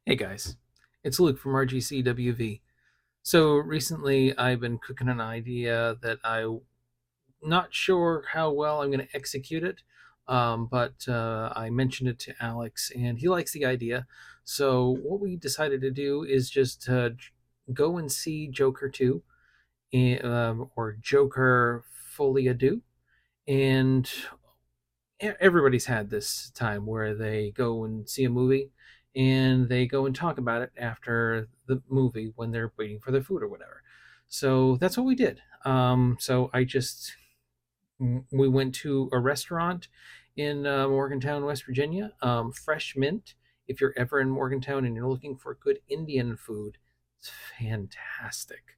Hey guys, it's Luke from RGCWV. So recently I've been cooking an idea that I'm not sure how well I'm going to execute it, but I mentioned it to Alex and he likes the idea. So what we decided to do is just go and see Joker 2 or Joker Folie, and everybody's had this time where they go and see a movie and they go and talk about it after the movie when they're waiting for their food or whatever. So that's what we did. We went to a restaurant in Morgantown, West Virginia, Fresh Mint. If you're ever in Morgantown and you're looking for good Indian food, it's fantastic.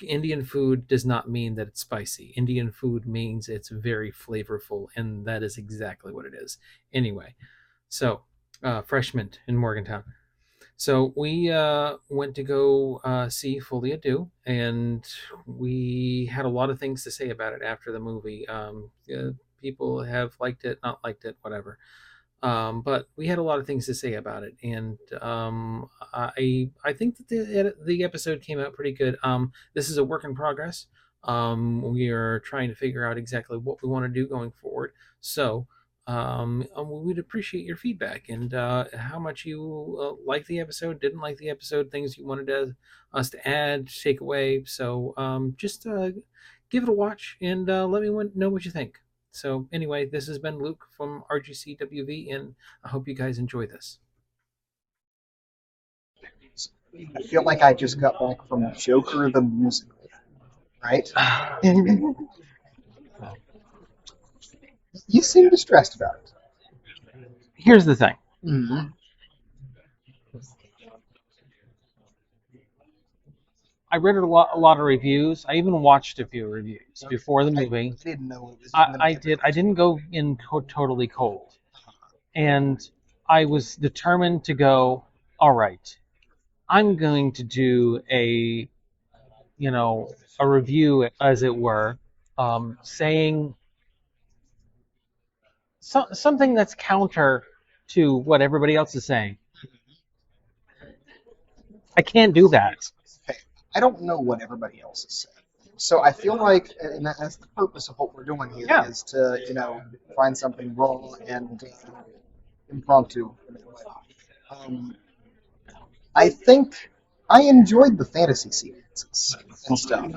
Indian food does not mean that it's spicy. Indian food means it's very flavorful, and that is exactly what it is. Anyway, so Fresh Mint in Morgantown. So we went to go see Folie, and we had a lot of things to say about it after the movie. People have liked it, not liked it, whatever. But we had a lot of things to say about it, and I think that the episode came out pretty good. This is a work in progress. We are trying to figure out exactly what we want to do going forward. So we'd appreciate your feedback and how much you like the episode, didn't like the episode, things you wanted us to add, take away. So just give it a watch and let me know what you think. So anyway, this has been Luke from RGCWV, and I hope you guys enjoy this. I feel like I just got back from Joker the musical, right? You seem distressed about it. Here's the thing. Mm-hmm. I read a lot of reviews. I even watched a few reviews before the movie. I didn't know it was. I did. I didn't go in totally cold, and I was determined to go. All right, I'm going to do a review, as it were, saying something that's counter to what everybody else is saying. I can't do that. Okay. I don't know what everybody else is saying. So I feel like, and that's the purpose of what we're doing here, Yeah. is to, find something raw and impromptu. Um, I think I enjoyed the fantasy sequences and stuff.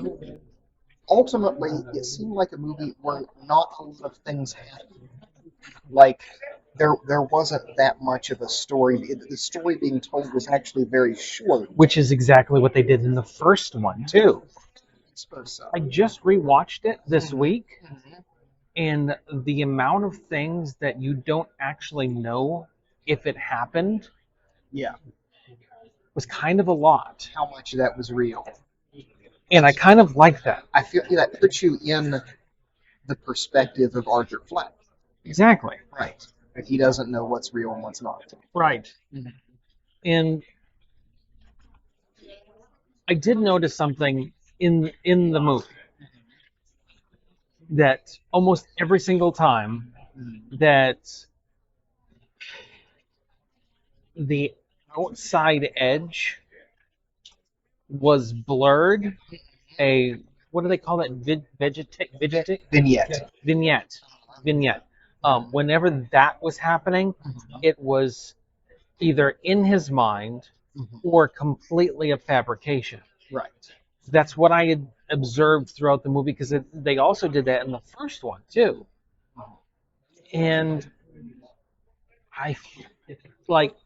Ultimately, it seemed like a movie where not a lot of things happened. Like there wasn't that much of a story. The story being told was actually very short. Which is exactly what they did in the first one too. Vice versa. I just rewatched it this week, Mhm. and the amount of things that you don't actually know if it happened Yeah, was kind of a lot. how much of that was real? And I kind of like that. I feel that puts you in the perspective of Arthur Fleck. Exactly. Right. If he doesn't know what's real and what's not. Right. Mhm. And I did notice something in the movie that almost every single time that the outside edge was blurred, a what do they call that? Vignette. Vignette. Whenever that was happening, it was either in his mind Mhm. or completely a fabrication. Right. That's what I had observed throughout the movie, because they also did that in the first one too. And I like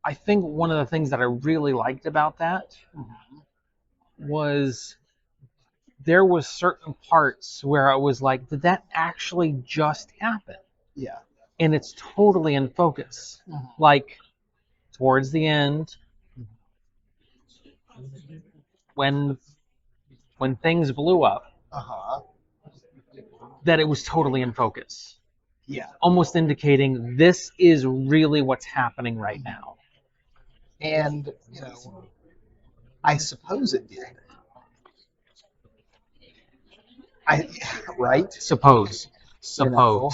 I think one of the things that I really liked about that was there was certain parts where I was like, did that actually just happen? Yeah. And it's totally in focus. Like towards the end, when things blew up, Uh-huh. that it was totally in focus. Yeah. Almost indicating this is really what's happening right now. And, I suppose it did. Right? Suppose. You know,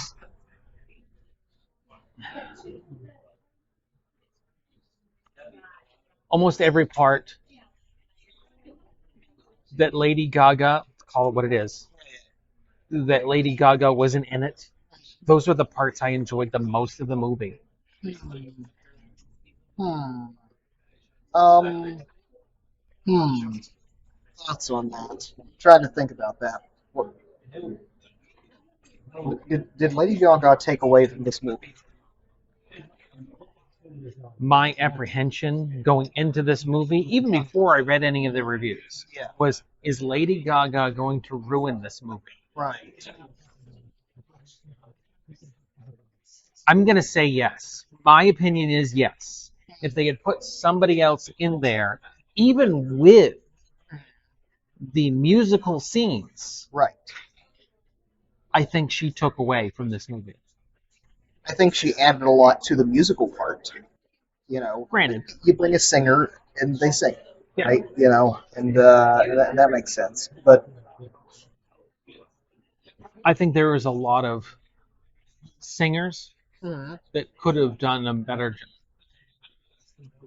almost every part that Lady Gaga, call it what it is, that Lady Gaga wasn't in it, those were the parts I enjoyed the most of the movie. Hmm. Um. Hmm. Thoughts on that? I'm trying to think about that. What, did Lady Gaga take away from this movie? My apprehension going into this movie, even before I read any of the reviews, Yeah. was, is Lady Gaga going to ruin this movie? Right. I'm going to say yes. My opinion is yes. If they had put somebody else in there, even with the musical scenes, Right. I think she took away from this movie. I think she added a lot to the musical part. You know, Granted, you bring a singer and they sing, yeah, right? You know, and that makes sense. But I think there was a lot of singers Mhm. that could have done a better job.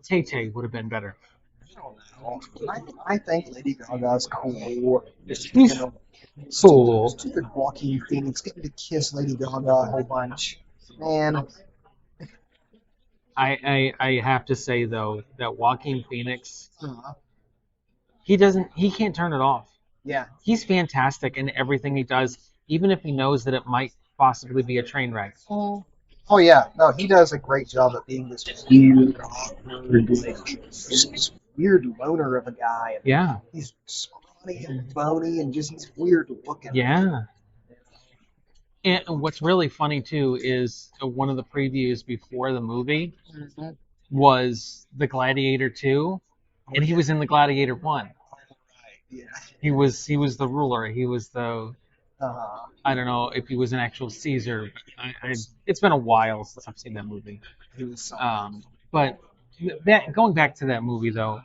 Tay Tay would have been better. I don't know. I think Lady Gaga's cool. Just, He's cool. stupid Joaquin Phoenix getting to kiss Lady Gaga a whole bunch. Man, I have to say though that Joaquin Phoenix, uh, he can't turn it off. yeah. He's fantastic in everything he does, even if he knows that it might possibly be a train wreck. Oh yeah, no, he does a great job at being this weird, awkward, like, just weird loner of a guy. And Yeah, he's scrawny and bony and just he's weird looking. yeah. And what's really funny too is one of the previews before the movie Mhm. was the Gladiator 2, and he was in the Gladiator 1. Yeah. He was the ruler. He was the, Uh, I don't know if he was an actual Caesar. It's been a while since I've seen that movie. he was so. But that going back to that movie though,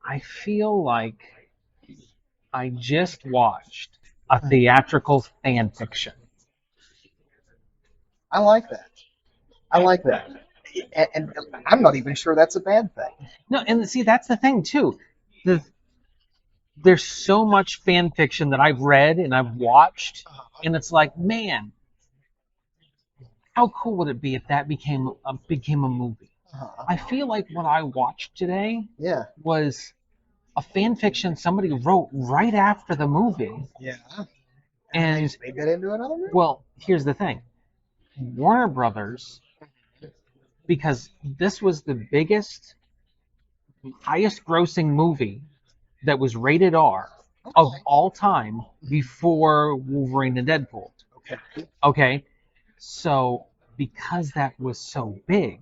I feel like I just watched a theatrical fan fiction. I like that. I like that. And I'm not even sure that's a bad thing. No, and see that's the thing too. The There's so much fan fiction that I've read and I've watched, and it's like, man, how cool would it be if that became a movie? Uh-huh. I feel like what I watched today Yeah. was a fan fiction somebody wrote right after the movie. Yeah. And They get into another movie? well, here's the thing. Warner Brothers, because this was the biggest, highest grossing movie that was rated R of Okay. all time before Wolverine and Deadpool. Okay. Okay, so because that was so big,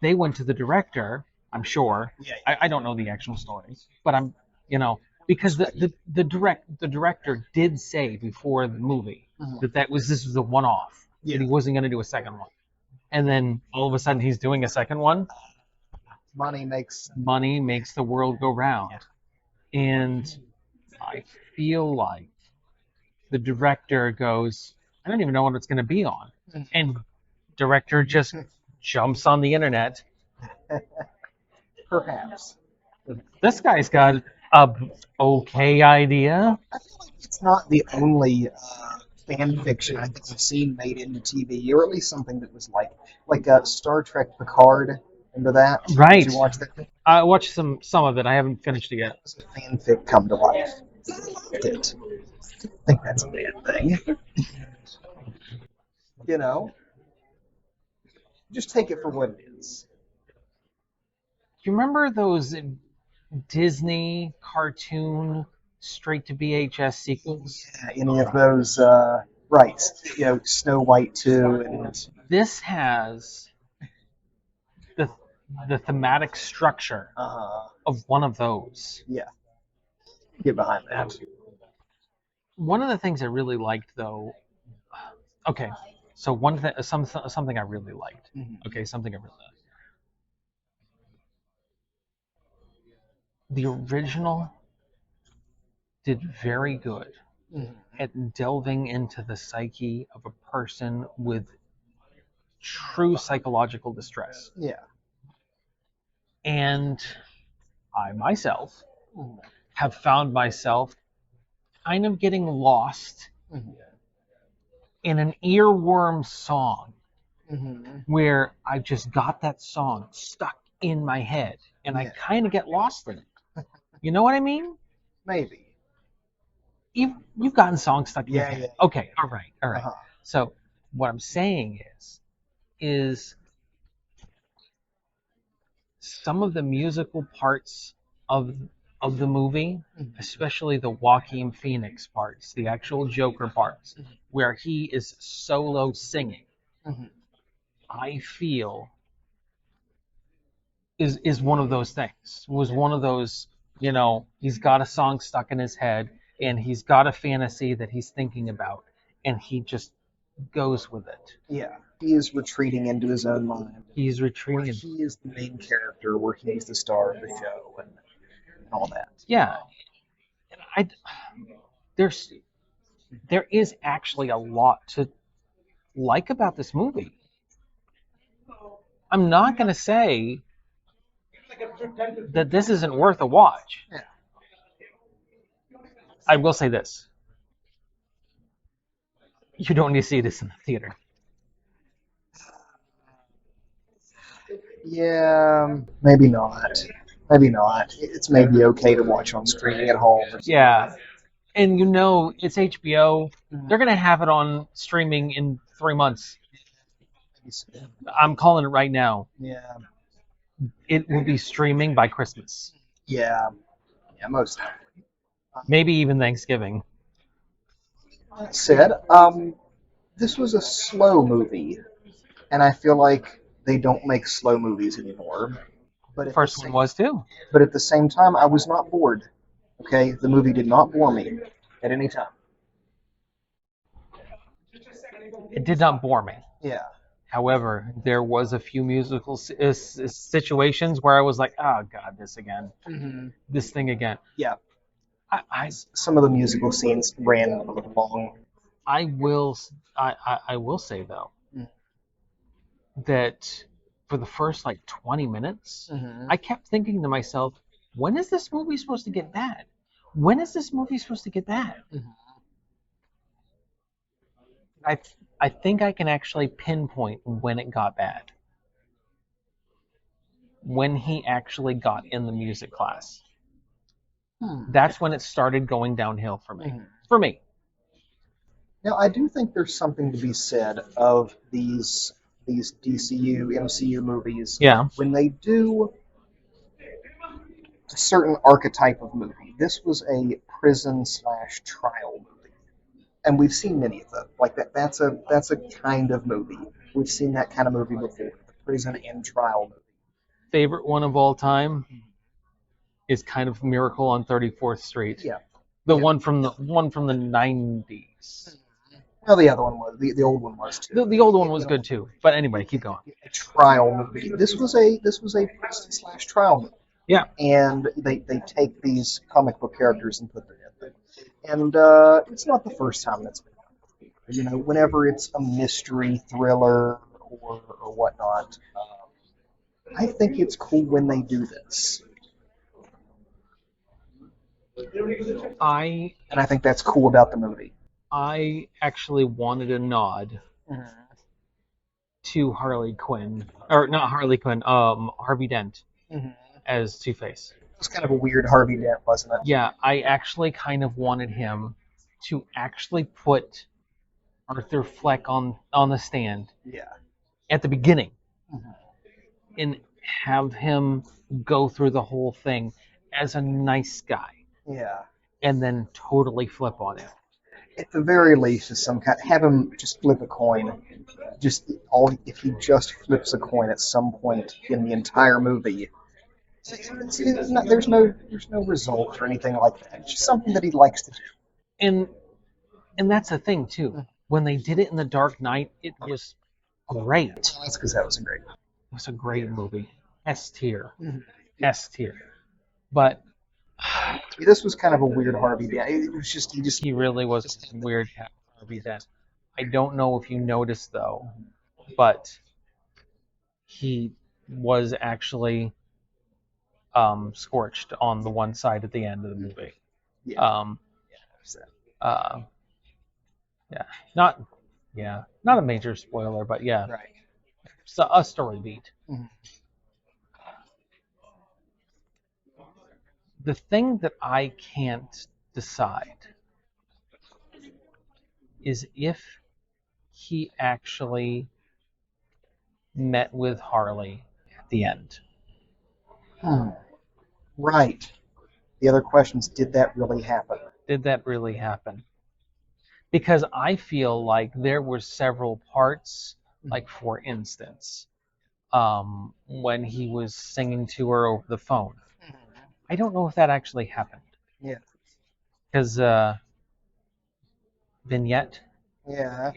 they went to the director. I'm sure. Yeah. I don't know the actual story, but you know, because the director did say before the movie Mhm. that this was a one-off, Yeah. and he wasn't going to do a second one. And then all of a sudden he's doing a second one. Money makes. Money makes the world go round, and I feel like the director goes, I don't even know what it's going to be on, and director just jumps on the internet. Perhaps. This guy's got a okay idea. I feel like it's not the only fan fiction I think I've seen made into TV, or at least something that was like Star Trek Picard. Remember that? Right. Did you watch that? I watched some of it. I haven't finished it yet. It was a fanfic come to life. I loved it. I think that's a bad thing. You know, just take it for what it is. Do you remember those Disney cartoon straight to VHS sequels? Yeah, any of those, right? You know, Snow White 2 and This has the the thematic structure of one of those. yeah, get behind that. One of the things I really liked, though. Okay, so something I really liked. Mhm. Okay, something I really liked. The original did very good Mhm. at delving into the psyche of a person with true psychological distress. Yeah. And I myself have found myself kind of getting lost in an earworm song where I've just got that song stuck in my head and I kind of get lost in it. You know what I mean? Maybe. You've gotten songs stuck in your head. Yeah. Okay, all right. So what I'm saying is some of the musical parts of the movie, especially the Joaquin Phoenix parts, the actual Joker parts, where he is solo singing, I feel is one of those things. Was one of those, he's got a song stuck in his head and he's got a fantasy that he's thinking about and he just goes with it. Yeah. He is retreating into his own mind. He's retreating. He is the main character, where he's the star of the show, and all that. Yeah, and there is actually a lot to like about this movie. I'm not going to say that this isn't worth a watch. Yeah. I will say this. You don't need to see this in the theater. Yeah, maybe not. Maybe not. It's maybe okay to watch on streaming at home. Yeah. And it's HBO. They're going to have it on streaming in 3 months. I'm calling it right now. Yeah. It will be streaming by Christmas. Yeah. Yeah, most definitely. Maybe even Thanksgiving. That said, this was a slow movie, and I feel like they don't make slow movies anymore. But The first one was too. But at the same time, I was not bored. Okay, the movie did not bore me at any time. It did not bore me. Yeah. However, there was a few musical situations where I was like, "Oh God, this again, this thing again." Yeah. I Some of the musical scenes ran a little long. I will say though that for the first like 20 minutes, I kept thinking to myself, when is this movie supposed to get bad? When is this movie supposed to get bad? I think I can actually pinpoint when it got bad. When he actually got in the music class. That's when it started going downhill for me. For me. Now, I do think there's something to be said of these DCU, MCU movies. Yeah. When they do a certain archetype of movie. This was a prison/trial movie. And we've seen many of them. Like that's a kind of movie. We've seen that kind of movie before. The prison and trial movie. Favorite one of all time is kind of Miracle on 34th Street. Yeah. The one from the 90s. Well, the other one was the old one was too. The old one was good too. But anyway, keep going. A trial movie. This was a prison/trial movie. Yeah. And they take these comic book characters and put them in them. And it's not the first time that's been done. You know, whenever it's a mystery thriller or whatnot, I think it's cool when they do this. And I think that's cool about the movie. I actually wanted a nod to Harley Quinn, or not Harley Quinn, Harvey Dent as Two-Face. It was kind of a weird Harvey Dent, wasn't it? Yeah, I actually kind of wanted him to actually put Arthur Fleck on the stand. Yeah. At the beginning, and have him go through the whole thing as a nice guy. Yeah. And then totally flip on it. At the very least, have him just flip a coin. If he just flips a coin at some point in the entire movie, there's no result or anything like that. It's just something that he likes to do. And that's the thing too. When they did it in The Dark Knight, it was great. That's because that was a great movie. It was a great movie. S tier. S tier. But this was kind of a weird Harvey Dent. It was just he really was a weird Harvey Dent. I don't know if you noticed though, but he was actually scorched on the one side at the end of the movie. Yeah. Um, uh, yeah, not not a major spoiler, but yeah, Right. so a story beat. Mhm. The thing that I can't decide is if he actually met with Harley at the end. Hmm. Right. The other question is, did that really happen? Did that really happen? Because I feel like there were several parts, like for instance, when he was singing to her over the phone. I don't know if that actually happened Yeah. because vignette. Yeah.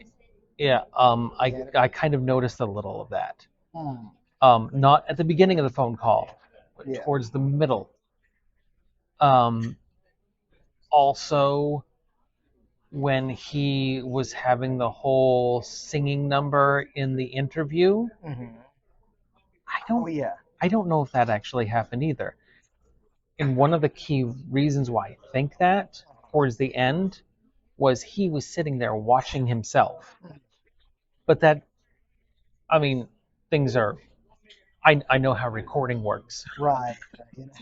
Yeah, Yeah. I kind of noticed a little of that. Hmm. Not at the beginning of the phone call, but Yeah. towards the middle. Um, Also, when he was having the whole singing number in the interview, Hmm. I Oh, don't yeah. I don't know if that actually happened either. And one of the key reasons why I think that towards the end was he was sitting there watching himself. But that, I mean, things are. I know how recording works. Right.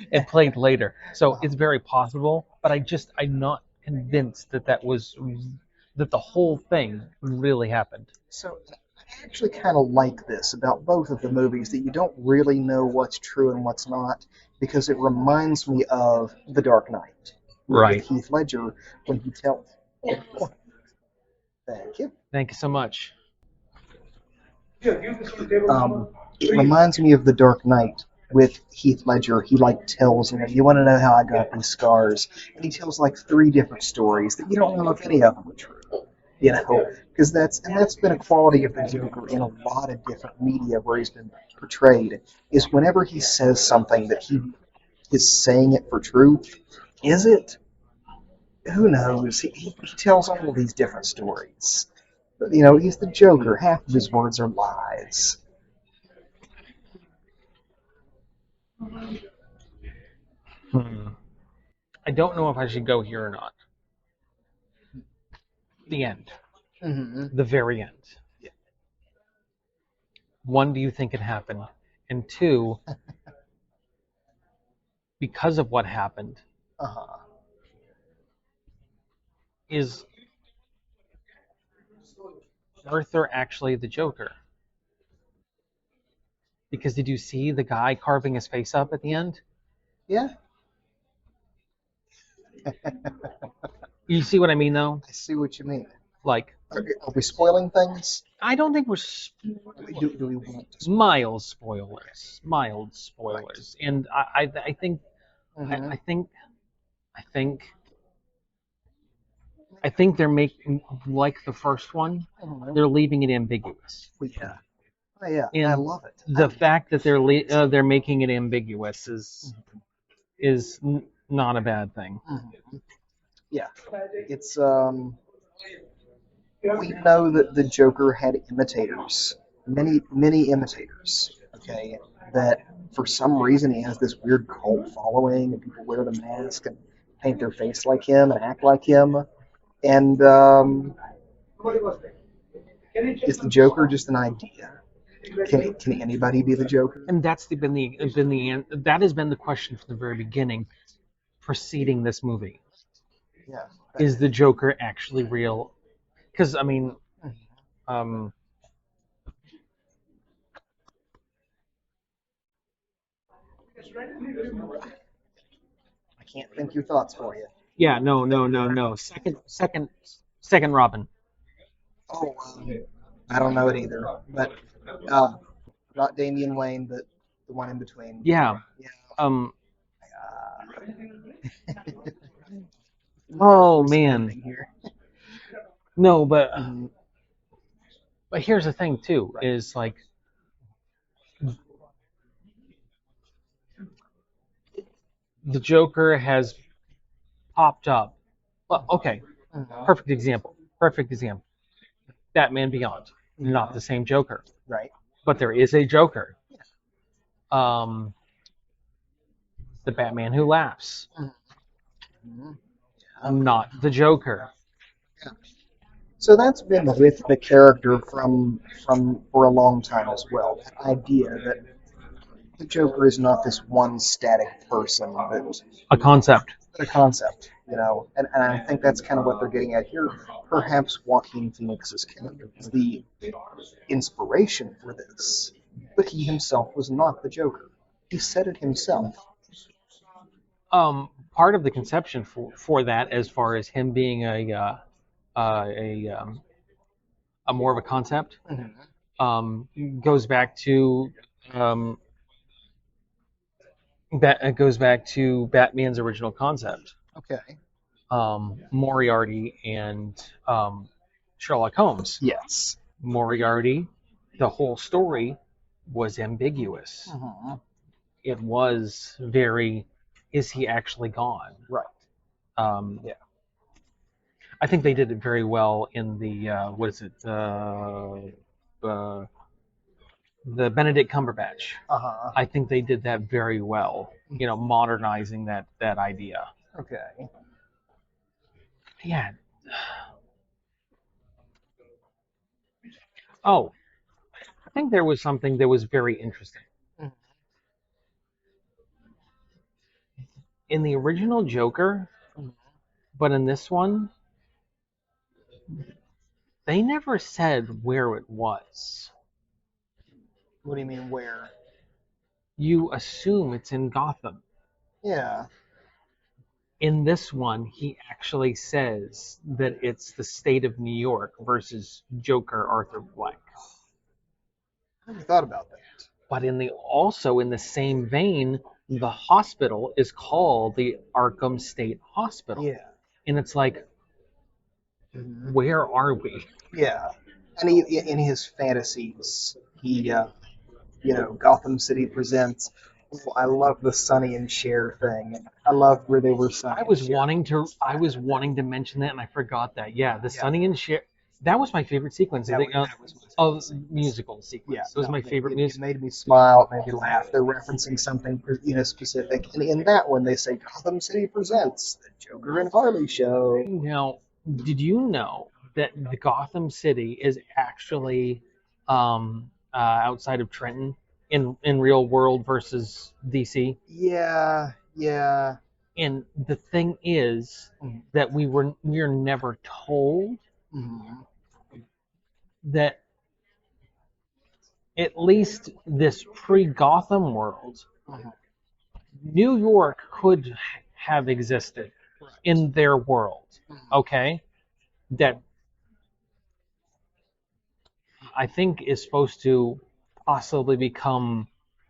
It played later, so Uh-huh. it's very possible. But I'm not convinced that that the whole thing really happened. So I actually kind of like this about both of the movies that you don't really know what's true and what's not because it reminds me of The Dark Knight with Right. Heath Ledger when he tells. Thank you. Thank you so much. It reminds me of The Dark Knight with Heath Ledger. He like tells, you want to know how I got these scars, and he tells like three different stories that you don't know if any of them are true. Because that's been a quality of the Joker in a lot of different media where he's been portrayed. Is whenever he says something that he is saying it for truth, is it? Who knows? He tells all of these different stories. But, he's the Joker. Half of his words are lies. Hmm. I don't know if I should go here or not. The end. Mm-hmm. The very end. Yeah. One, do you think it happened? And two, because of what happened, Uh-huh. is Arthur actually the Joker? Because did you see the guy carving his face up at the end? Yeah, You see what I mean, though? I see what you mean. Like, Are we spoiling things? I don't think we're Do we want to spoil? mild Right. spoilers, and I think Mm-hmm. I think I think I think they're making like the first one. Mm-hmm. They're leaving it ambiguous, Yeah. Oh, yeah. I and love it. the fact that they're making it ambiguous is not a bad thing. Mm-hmm. Yeah. It's we know that the Joker had imitators, many imitators. Okay, that for some reason he has this weird cult following, and people wear the mask and paint their face like him and act like him. And is the Joker just an idea? Can anybody be the Joker? And that's that has been the question from the very beginning, preceding this movie. Yeah. Is the Joker actually real? Because I mean, um, I can't think your thoughts for you. yeah, no. Second Robin. Oh, I don't know it either. But uh, not Damian Wayne, but the one in between. Yeah. Yeah. Um. Uh, Oh we're man. spending here. No, Mhm. but here's the thing too. Right. Is like the Joker has popped up. Well, okay. Mhm. Perfect example. Perfect example. Batman Beyond. Not the same Joker, Right. but there is a Joker. Um. the Batman who laughs, Mhm. not the Joker. So that's been with the character from for a long time as well. That idea that the Joker is not this one static person, but A concept. a concept, you know. And I think that's kind of what they're getting at here. Perhaps Joaquin Phoenix's character is the inspiration for this, but he himself was not the Joker. He said it himself. Part of the conception for that, as far as him being a more of a concept, Mhm. goes back to um, it goes back to Batman's original concept. Okay. Moriarty and Sherlock Holmes. Yes. Moriarty, the whole story was ambiguous. Mhm. It was very, is he actually gone? Right. Um, Yeah. I think they did it very well in the what is it? The Benedict Cumberbatch. Uh-huh. I think they did that very well. You know, modernizing that idea. Okay. Yeah. Oh, I think there was something that was very interesting Mhm. in the original Joker, but in this one, they never said where it was. What do you mean where? You assume it's in Gotham. Yeah. In this one, he actually says that it's the state of New York versus Joker Arthur Fleck. I never thought about that. But also in the same vein, the hospital is called the Arkham State Hospital. Yeah. And it's like, Mhm. where are we? Yeah. And he, in his fantasies, he, Gotham City presents. Oh, I love the Sonny and Cher thing. I love where they were Sonny and Cher. I was wanting to mention that and I forgot that. Yeah, the Yeah. Sonny and Cher, that was my favorite sequence. That, that was my Of favorite. musical sequence. Yeah, It was no, my favorite it music. made me smile, it made me laugh. They're referencing something, specific. And in that one, they say Gotham City presents the Joker and Harley show. Now, did you know that the Gotham City is actually outside of Trenton in real world versus DC? Yeah, yeah. And the thing is Mhm. that we are never told Mhm. that at least this pre-Gotham world, Mhm. New York could have existed Right. in their world. Mhm. Okay, that I think is supposed to possibly become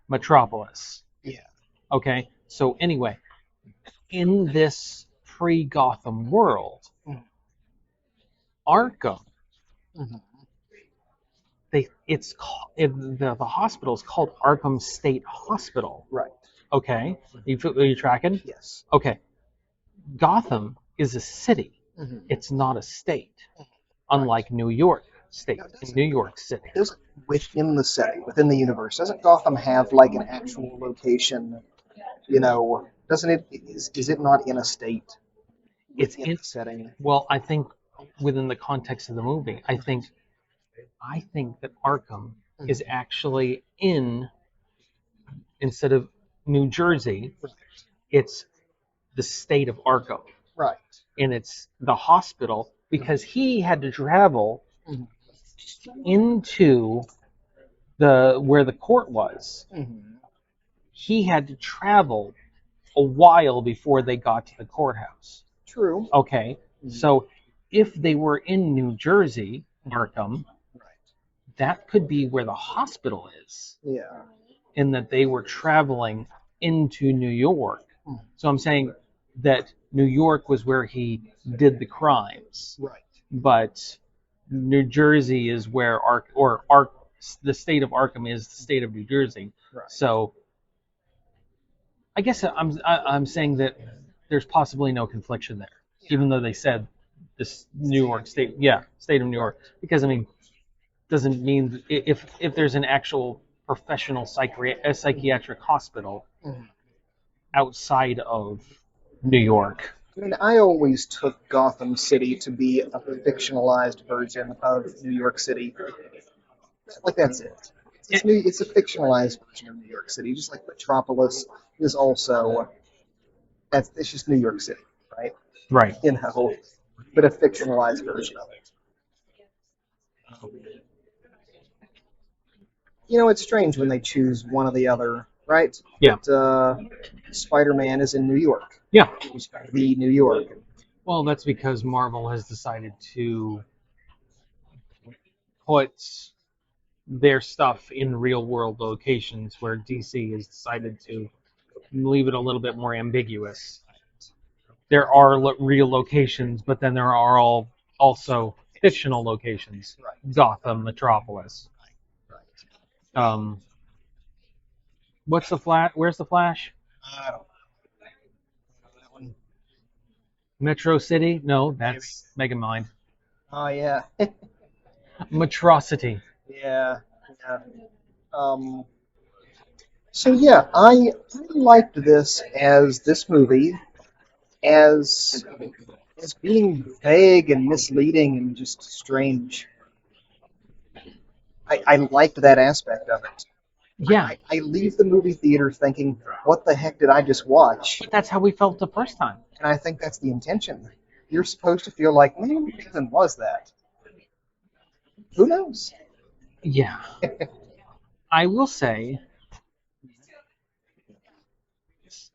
Metropolis. Yeah. Okay, so anyway, in this pre-Gotham world, Mhm. Arkham, Mhm. the hospital is called Arkham State Hospital. Right. Okay, are you tracking? Yes. Okay, Gotham is a city. Mhm. It's not a state, Right. unlike New York State Now, and New York City. doesn't within the setting, within the universe, doesn't Gotham have like an actual location? Doesn't it? Is it not in a state It's within in the setting? Well, I think within the context of the movie, I think that Arkham is actually instead of New Jersey, Right. it's the state of Arkham, Right. and it's the hospital because he had to travel Mhm. into the where the court was. Mhm. He had to travel a while before they got to the courthouse. True. Okay, Mhm. so if they were in New Jersey, Arkham, Right. that could be where the hospital is, Yeah. in that they were traveling into New York. Mhm. So I'm saying that New York was where he did the crimes, Right. but New Jersey is where the state of Arkham is the state of New Jersey. Right. So I guess I'm saying that there's possibly no confliction there, even though they said this New York State, yeah, state of New York, because I mean, doesn't mean if there's an actual professional psychiatric hospital, Mhm. outside of New York. I mean, I always took Gotham City to be a fictionalized version of New York City. Like that's it. It's a fictionalized version of New York City, just like Metropolis is also. It's just New York City, right? Right. You know, but a fictionalized version of it. It's strange when they choose one or the other, right? Yeah. But Spider-Man is in New York. Yeah. It's the New York. Well, that's because Marvel has decided to put their stuff in real world locations, where DC has decided to leave it a little bit more ambiguous. There are real locations, but then there are also fictional locations. Right. Gotham, Metropolis. Right. Um, what's the Flash? Where's the Flash? I don't know that one. Metro City? No, that's Megamind. Oh yeah. Metrocity. Yeah. Yeah. Um. So yeah, I liked this movie as being vague and misleading and just strange. I liked that aspect of it. Yeah, I leave the movie theater thinking, what the heck did I just watch? but that's how we felt the first time. And I think that's the intention. You're supposed to feel like, man, what even was that? Who knows? Yeah. I will say,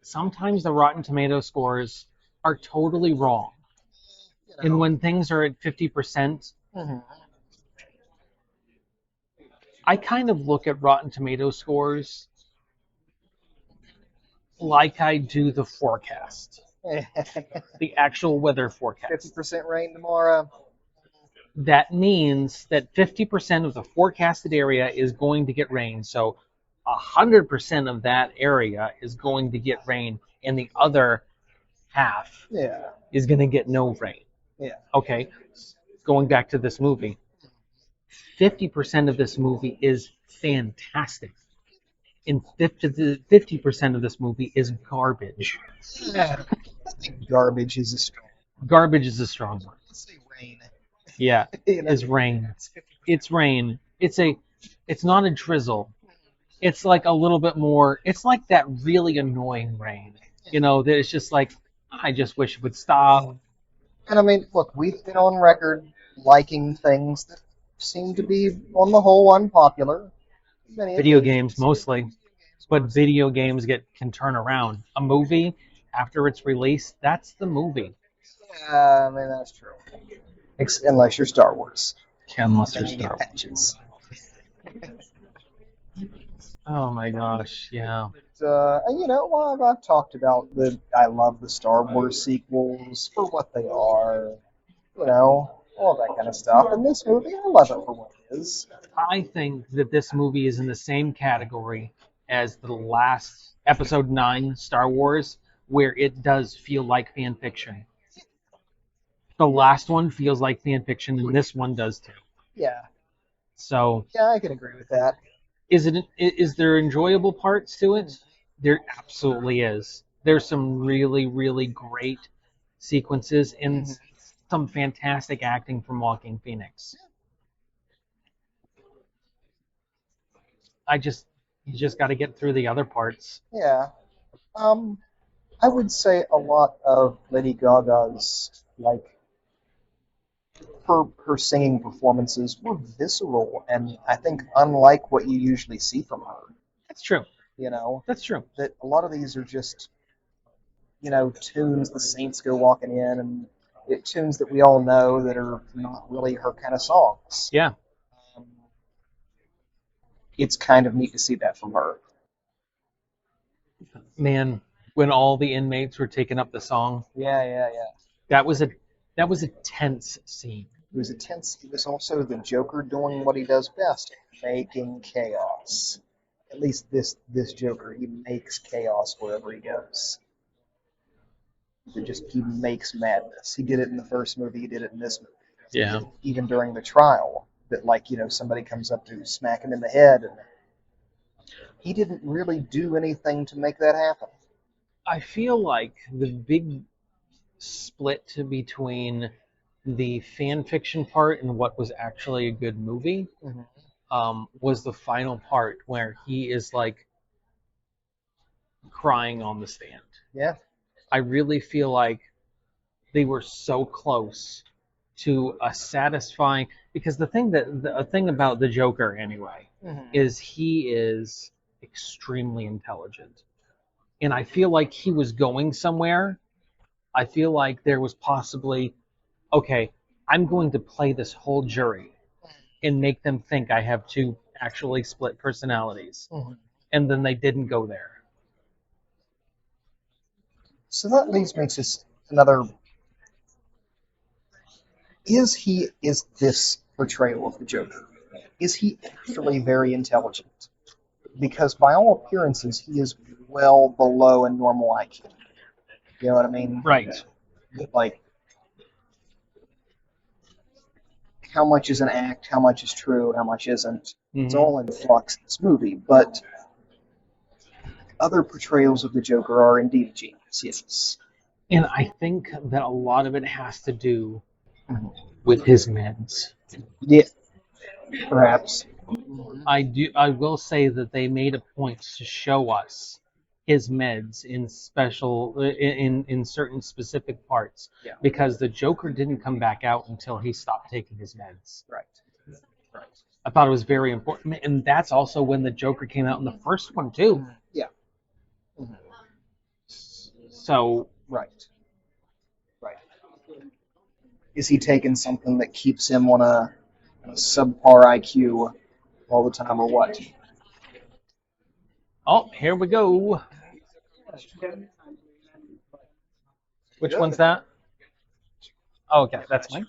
sometimes the Rotten Tomato scores are totally wrong. And when things are at 50%, Mhm. I kind of look at Rotten Tomato scores like I do the forecast, the actual weather forecast. 50% rain tomorrow. That means that 50% of the forecasted area is going to get rain. So 100% of that area is going to get rain, and the other half Yeah. is going to get no rain. Yeah. Okay, going back to this movie, 50% of this movie is fantastic, and 50% of this movie is garbage. I think garbage is a strong. Garbage is a strong word. Let's say rain. Yeah, You know, is rain. it's 50%. It's rain. It's not a drizzle. It's like a little bit more. It's like that really annoying rain. That it's just like, I just wish it would stop. And I mean, look, we've been on record liking things that seem to be, on the whole, unpopular. Many Video occasions. games mostly, but video games can turn around. A movie after it's released, that's the movie. Yeah, I mean, that's true. Unless you're Star Wars. Unless Then you're you Star get Wars. patches. Oh my gosh, yeah. Well, I've talked about I love the Star Wars sequels for what they are, all that kind of stuff. And this movie, I love it for what it is. I think that this movie is in the same category as the last Episode 9 Star Wars, where it does feel like fan fiction. The last one feels like fan fiction, and this one does too. Yeah, So, yeah, I can agree with that. is there enjoyable parts to it? There absolutely is. There's some really, really great sequences and some fantastic acting from Joaquin Phoenix. You just got to get through the other parts. Yeah. Um, I would say a lot of Lady Gaga's her singing performances were visceral, and I think unlike what you usually see from her. That's true. That's true. That a lot of these are just tunes the Saints go walking in, and tunes that we all know that are not really her kind of songs. Yeah. It's kind of neat to see that from her. Man, when all the inmates were taking up the song, Yeah. that was a tense scene. It was intense. It was also the Joker doing what he does best, making chaos. At least this Joker, he makes chaos wherever he goes. He makes madness. He did it in the first movie. He did it in this movie. Yeah. Even during the trial, that somebody comes up to smack him in the head, and he didn't really do anything to make that happen. I feel like the big split between the fan fiction part and what was actually a good movie was the final part where he is like crying on the stand. Yeah. I really feel like they were so close to a satisfying, because the thing about the Joker anyway is he is extremely intelligent, and I feel like he was going somewhere. I feel like there was possibly, okay, I'm going to play this whole jury and make them think I have two actually split personalities, and then they didn't go there. So that leads me to another. Is this portrayal of the Joker? Is he actually very intelligent? Because by all appearances, he is well below a normal IQ. You know what I mean? Right. Like, how much is an act? How much is true? How much isn't? It's all in flux in this movie. But other portrayals of the Joker are indeed genius. Yes. And I think that a lot of it has to do with his meds. Yeah. Perhaps. I will say that they made a point to show us his meds in certain specific parts, because the Joker didn't come back out until he stopped taking his meds. Right. Right. I thought it was very important, and that's also when the Joker came out in the first one too. Yeah. So Right. Right. Is he taking something that keeps him on a subpar IQ all the time, or what? oh, here we go. Which one's that? Oh, okay, that's mine.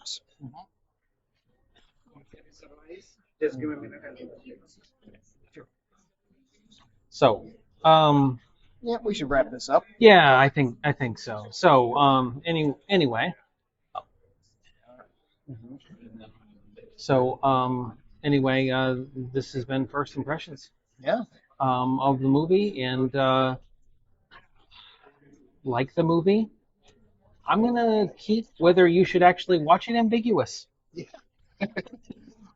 So, Yeah, we should wrap this up. yeah, I think so. So, anyway, this has been First Impressions Yeah. of the movie, and like the movie, I'm gonna keep whether you should actually watch it ambiguous. Yeah.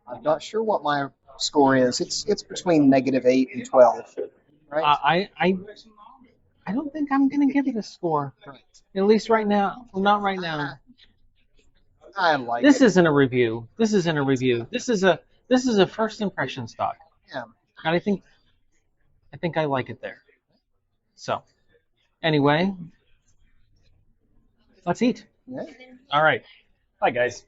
I'm not sure what my score is. It's between -8 and 12. Right. I don't think I'm gonna give it a score. Right. At least right now, not right now. I like This it. isn't a review. This isn't a review. This is a first impression stock, Yeah. and I think I like it there. So, anyway, let's eat. Yeah. All right. Bye, guys.